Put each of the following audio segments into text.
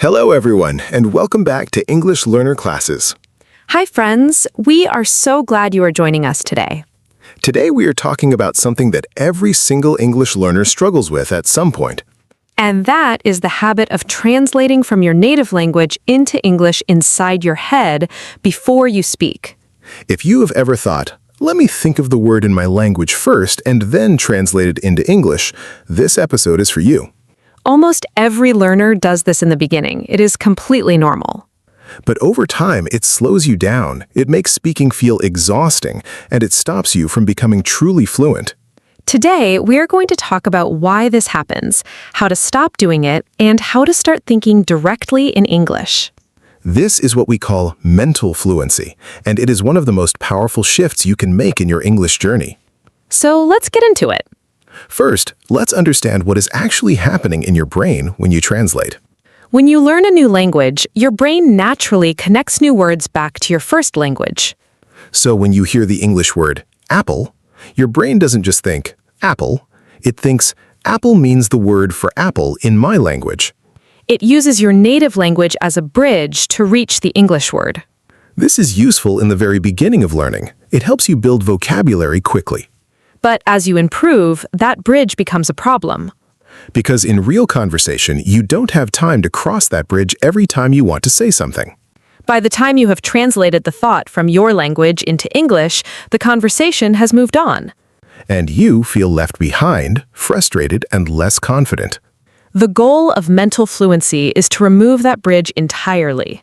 Hello everyone, and welcome back to English Learner Classes. Hi friends, we are so glad you are joining us today. Today we are talking about something that every single English learner struggles with at some point. And that is the habit of translating from your native language into English inside your head before you speak. If you have ever thought, let me think of the word in my language first and then translate it into English, this episode is for you. Almost every learner does this in the beginning. It is completely normal. But over time, it slows you down, it makes speaking feel exhausting, and it stops you from becoming truly fluent. Today, we are going to talk about why this happens, how to stop doing it, and how to start thinking directly in English. This is what we call mental fluency, and it is one of the most powerful shifts you can make in your English journey. So let's get into it. First, let's understand what is actually happening in your brain when you translate. When you learn a new language, your brain naturally connects new words back to your first language. So when you hear the English word apple, your brain doesn't just think apple, it thinks apple means the word for apple in my language. It uses your native language as a bridge to reach the English word. This is useful in the very beginning of learning. It helps you build vocabulary quickly. But as you improve, that bridge becomes a problem. Because in real conversation, you don't have time to cross that bridge every time you want to say something. By the time you have translated the thought from your language into English, the conversation has moved on. And you feel left behind, frustrated, and less confident. The goal of mental fluency is to remove that bridge entirely.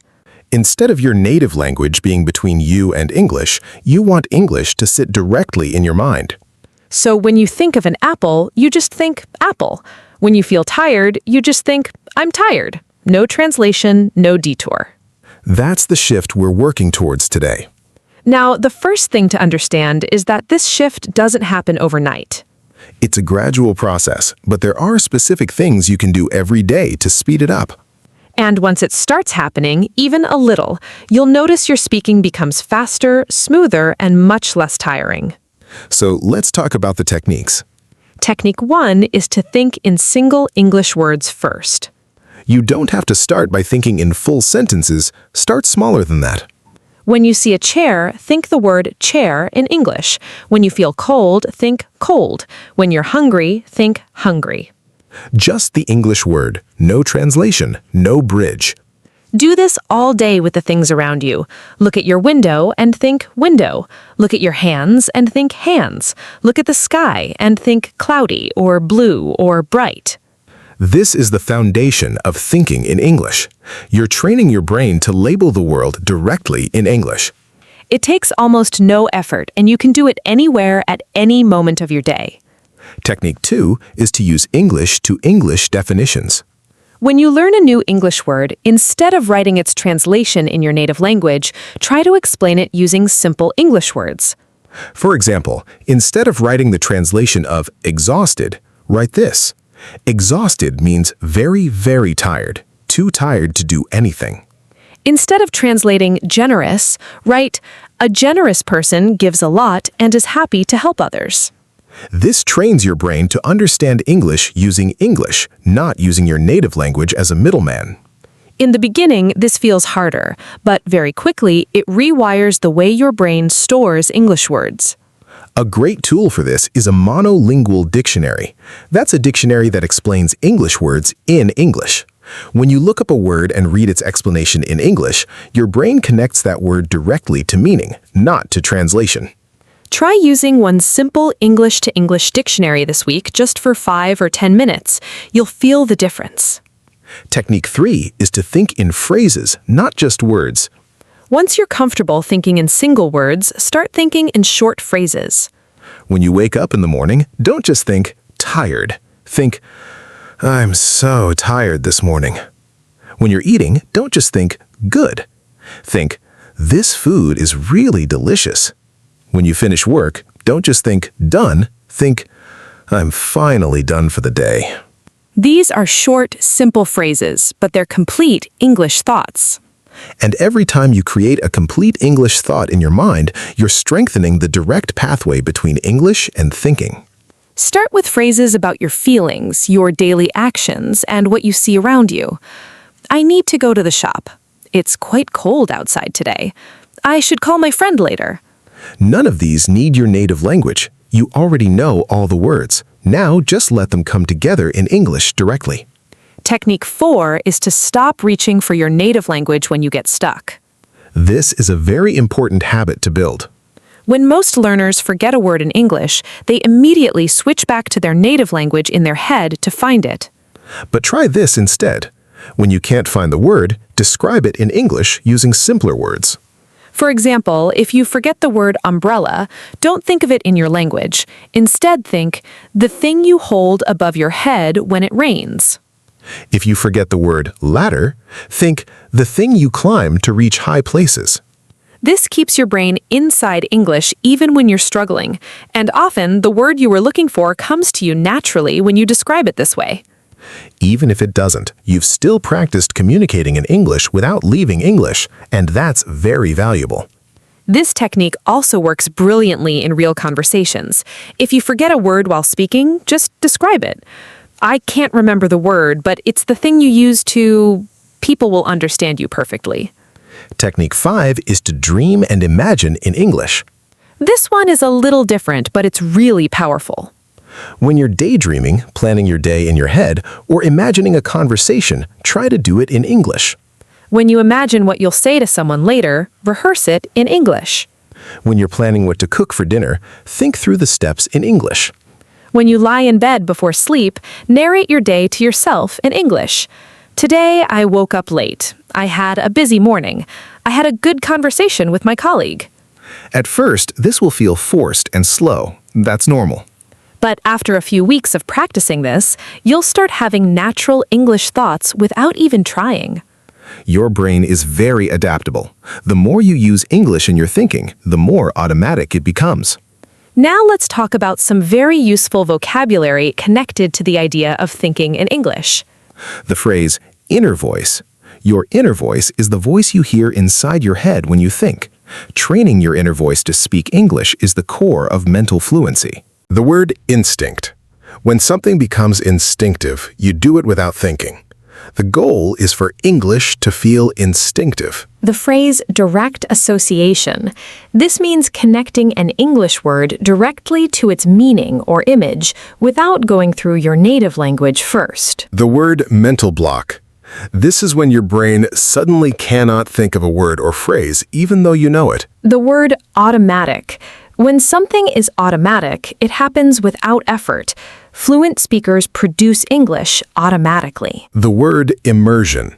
Instead of your native language being between you and English, you want English to sit directly in your mind. So when you think of an apple, you just think apple. When you feel tired, you just think, I'm tired. No translation, no detour. That's the shift we're working towards today. Now, the first thing to understand is that this shift doesn't happen overnight. It's a gradual process, but there are specific things you can do every day to speed it up. And once it starts happening, even a little, you'll notice your speaking becomes faster, smoother, and much less tiring. So let's talk about the techniques. Technique 1 is to think in single English words first. You don't have to start by thinking in full sentences. Start smaller than that. When you see a chair, think the word chair in English. When you feel cold, think cold. When you're hungry, think hungry. Just the English word, no translation, no bridge. Do this all day with the things around you. Look at your window and think window. Look at your hands and think hands. Look at the sky and think cloudy or blue or bright. This is the foundation of thinking in English. You're training your brain to label the world directly in English. It takes almost no effort, and you can do it anywhere at any moment of your day. Technique 2 is to use English to English definitions. When you learn a new English word, instead of writing its translation in your native language, try to explain it using simple English words. For example, instead of writing the translation of exhausted, write this. Exhausted means very, very tired, too tired to do anything. Instead of translating generous, write, a generous person gives a lot and is happy to help others. This trains your brain to understand English using English, not using your native language as a middleman. In the beginning, this feels harder, but very quickly, it rewires the way your brain stores English words. A great tool for this is a monolingual dictionary. That's a dictionary that explains English words in English. When you look up a word and read its explanation in English, your brain connects that word directly to meaning, not to translation. Try using one simple English-to-English dictionary this week just for 5 or 10 minutes. You'll feel the difference. Technique 3 is to think in phrases, not just words. Once you're comfortable thinking in single words, start thinking in short phrases. When you wake up in the morning, don't just think, tired. Think, I'm so tired this morning. When you're eating, don't just think, good. Think, this food is really delicious. When you finish work, don't just think, done. Think, I'm finally done for the day. These are short, simple phrases, but they're complete English thoughts. And every time you create a complete English thought in your mind, you're strengthening the direct pathway between English and thinking. Start with phrases about your feelings, your daily actions, and what you see around you. I need to go to the shop. It's quite cold outside today. I should call my friend later. None of these need your native language. You already know all the words. Now just let them come together in English directly. Technique 4 is to stop reaching for your native language when you get stuck. This is a very important habit to build. When most learners forget a word in English, they immediately switch back to their native language in their head to find it. But try this instead. When you can't find the word, describe it in English using simpler words. For example, if you forget the word umbrella, don't think of it in your language. Instead, think, the thing you hold above your head when it rains. If you forget the word ladder, think the thing you climb to reach high places. This keeps your brain inside English even when you're struggling, and often the word you were looking for comes to you naturally when you describe it this way. Even if it doesn't, you've still practiced communicating in English without leaving English, and that's very valuable. This technique also works brilliantly in real conversations. If you forget a word while speaking, just describe it. I can't remember the word, but it's the thing you use to... People will understand you perfectly. Technique 5 is to dream and imagine in English. This one is a little different, but it's really powerful. When you're daydreaming, planning your day in your head, or imagining a conversation, try to do it in English. When you imagine what you'll say to someone later, rehearse it in English. When you're planning what to cook for dinner, think through the steps in English. When you lie in bed before sleep, narrate your day to yourself in English. Today, I woke up late. I had a busy morning. I had a good conversation with my colleague. At first, this will feel forced and slow. That's normal. But after a few weeks of practicing this, you'll start having natural English thoughts without even trying. Your brain is very adaptable. The more you use English in your thinking, the more automatic it becomes. Now let's talk about some very useful vocabulary connected to the idea of thinking in English. The phrase, inner voice. Your inner voice is the voice you hear inside your head when you think. Training your inner voice to speak English is the core of mental fluency. The word instinct. When something becomes instinctive, you do it without thinking. The goal is for English to feel instinctive. The phrase direct association. This means connecting an English word directly to its meaning or image without going through your native language first. The word mental block. This is when your brain suddenly cannot think of a word or phrase even though you know it. The word automatic. When something is automatic, it happens without effort. Fluent speakers produce English automatically. The word immersion.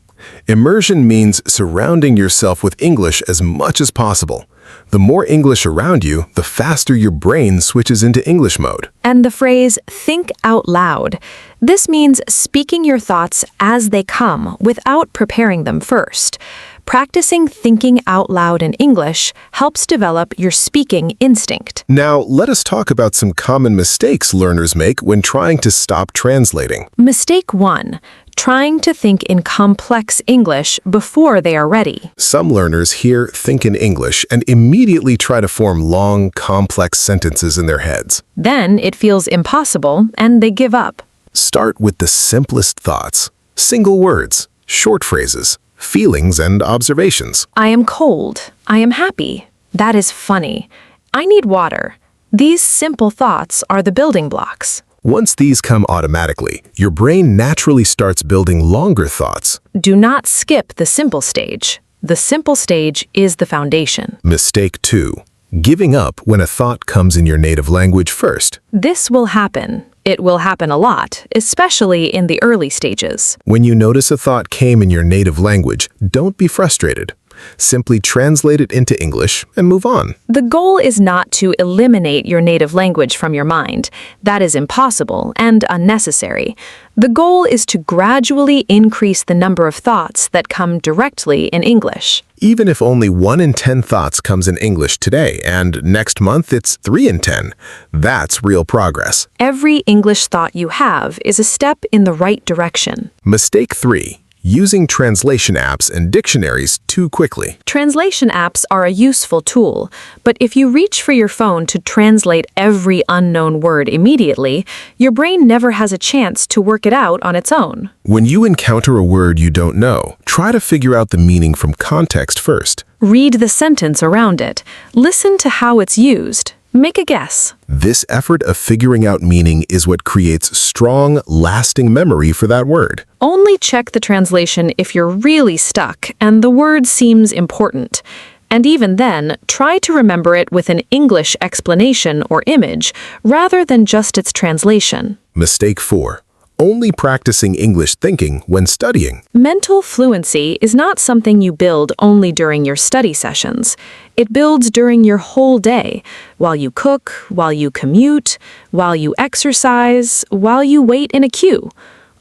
Immersion means surrounding yourself with English as much as possible. The more English around you, the faster your brain switches into English mode. And the phrase think out loud. This means speaking your thoughts as they come without preparing them first. Practicing thinking out loud in English helps develop your speaking instinct. Now, let us talk about some common mistakes learners make when trying to stop translating. Mistake 1. Trying to think in complex English before they are ready. Some learners hear think in English and immediately try to form long, complex sentences in their heads. Then it feels impossible and they give up. Start with the simplest thoughts, single words, short phrases, feelings and observations. I am cold. I am happy. That is funny. I need water. These simple thoughts are the building blocks. Once these come automatically, your brain naturally starts building longer thoughts. Do not skip the simple stage. The simple stage is the foundation. Mistake 2. Giving up when a thought comes in your native language first. This will happen. It will happen a lot, especially in the early stages. When you notice a thought came in your native language, don't be frustrated. Simply translate it into English and move on. The goal is not to eliminate your native language from your mind. That is impossible and unnecessary. The goal is to gradually increase the number of thoughts that come directly in English. Even if only 1 in 10 thoughts comes in English today, and next month it's 3 in 10, that's real progress. Every English thought you have is a step in the right direction. Mistake 3. Using translation apps and dictionaries too quickly. Translation apps are a useful tool, but if you reach for your phone to translate every unknown word immediately, your brain never has a chance to work it out on its own. When you encounter a word you don't know, try to figure out the meaning from context first. Read the sentence around it. Listen to how it's used. Make a guess. This effort of figuring out meaning is what creates strong, lasting memory for that word. Only check the translation if you're really stuck and the word seems important. And even then, try to remember it with an English explanation or image rather than just its translation. Mistake 4. Only practicing English thinking when studying. Mental fluency is not something you build only during your study sessions. It builds during your whole day, while you cook, while you commute, while you exercise, while you wait in a queue.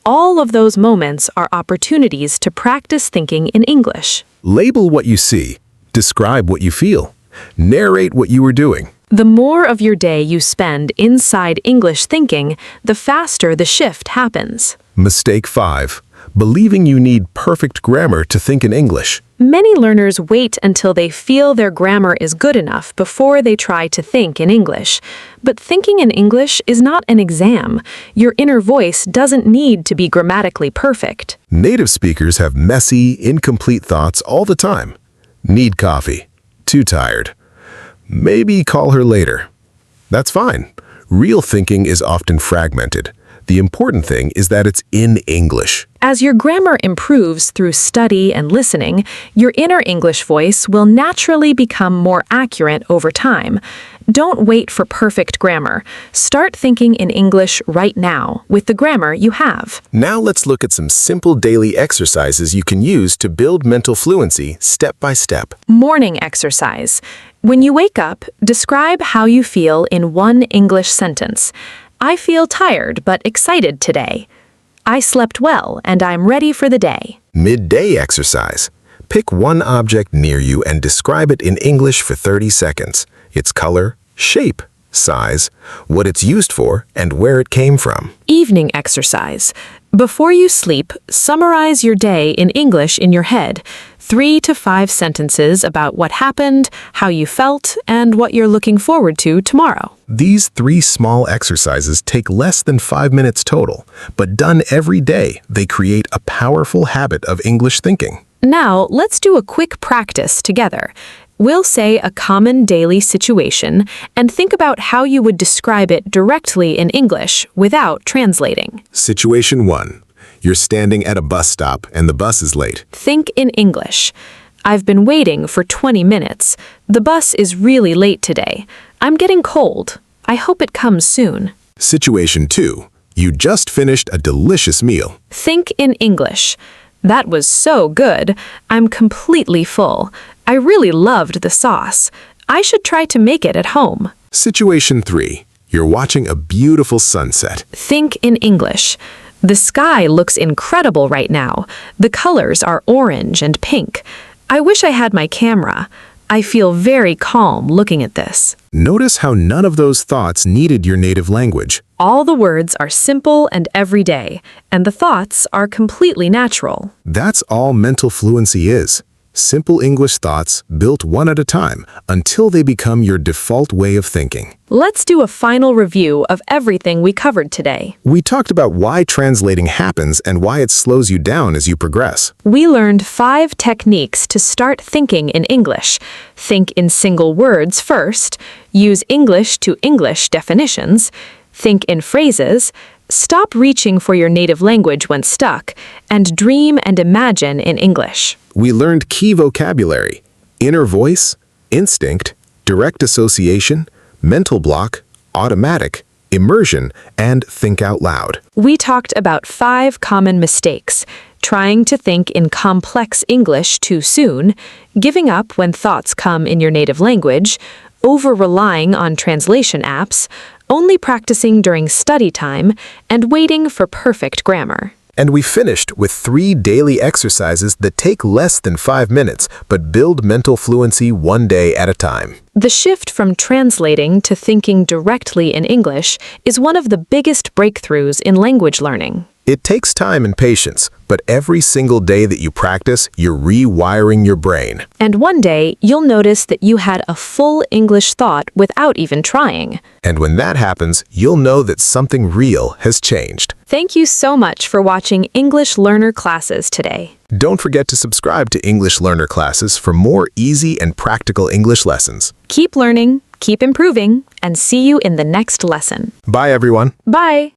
All of those moments are opportunities to practice thinking in English. Label what you see. Describe what you feel. Narrate what you are doing. The more of your day you spend inside English thinking, the faster the shift happens. Mistake 5. Believing you need perfect grammar to think in English. Many learners wait until they feel their grammar is good enough before they try to think in English. But thinking in English is not an exam. Your inner voice doesn't need to be grammatically perfect. Native speakers have messy, incomplete thoughts all the time. Need coffee. Too tired. Maybe call her later. That's fine. Real thinking is often fragmented. The important thing is that it's in English. As your grammar improves through study and listening, your inner English voice will naturally become more accurate over time. Don't wait for perfect grammar. Start thinking in English right now with the grammar you have. Now let's look at some simple daily exercises you can use to build mental fluency step by step. Morning exercise. When you wake up, describe how you feel in one English sentence. I feel tired but excited today. I slept well and I'm ready for the day. Midday exercise. Pick one object near you and describe it in English for 30 seconds. Its color, shape, size, what it's used for, and where it came from. Evening exercise. Before you sleep, summarize your day in English in your head. 3 to 5 sentences about what happened, how you felt, and what you're looking forward to tomorrow. These 3 small exercises take less than 5 minutes total, but done every day, they create a powerful habit of English thinking. Now, let's do a quick practice together. We'll say a common daily situation and think about how you would describe it directly in English without translating. Situation 1. You're standing at a bus stop and the bus is late. Think in English. I've been waiting for 20 minutes. The bus is really late today. I'm getting cold. I hope it comes soon. Situation 2. You just finished a delicious meal. Think in English. That was so good. I'm completely full. I really loved the sauce. I should try to make it at home. Situation 3. You're watching a beautiful sunset. Think in English. The sky looks incredible right now. The colors are orange and pink. I wish I had my camera. I feel very calm looking at this. Notice how none of those thoughts needed your native language. All the words are simple and everyday, and the thoughts are completely natural. That's all mental fluency is. Simple English thoughts built one at a time until they become your default way of thinking. Let's do a final review of everything we covered today. We talked about why translating happens and why it slows you down as you progress. We learned 5 techniques to start thinking in English. Think in single words first. Use English to English definitions. Think in phrases. Stop reaching for your native language when stuck. And dream and imagine in English. We learned key vocabulary: inner voice, instinct, direct association, mental block, automatic, immersion, and think out loud. We talked about 5 common mistakes: trying to think in complex English too soon, giving up when thoughts come in your native language, over-relying on translation apps, only practicing during study time, and waiting for perfect grammar. And we finished with 3 daily exercises that take less than 5 minutes, but build mental fluency one day at a time. The shift from translating to thinking directly in English is one of the biggest breakthroughs in language learning. It takes time and patience, but But every single day that you practice, you're rewiring your brain. And one day, you'll notice that you had a full English thought without even trying. And when that happens, you'll know that something real has changed. Thank you so much for watching English Learner classes today. Don't forget to subscribe to English Learner classes for more easy and practical English lessons. Keep learning, keep improving, and see you in the next lesson. Bye, everyone. Bye!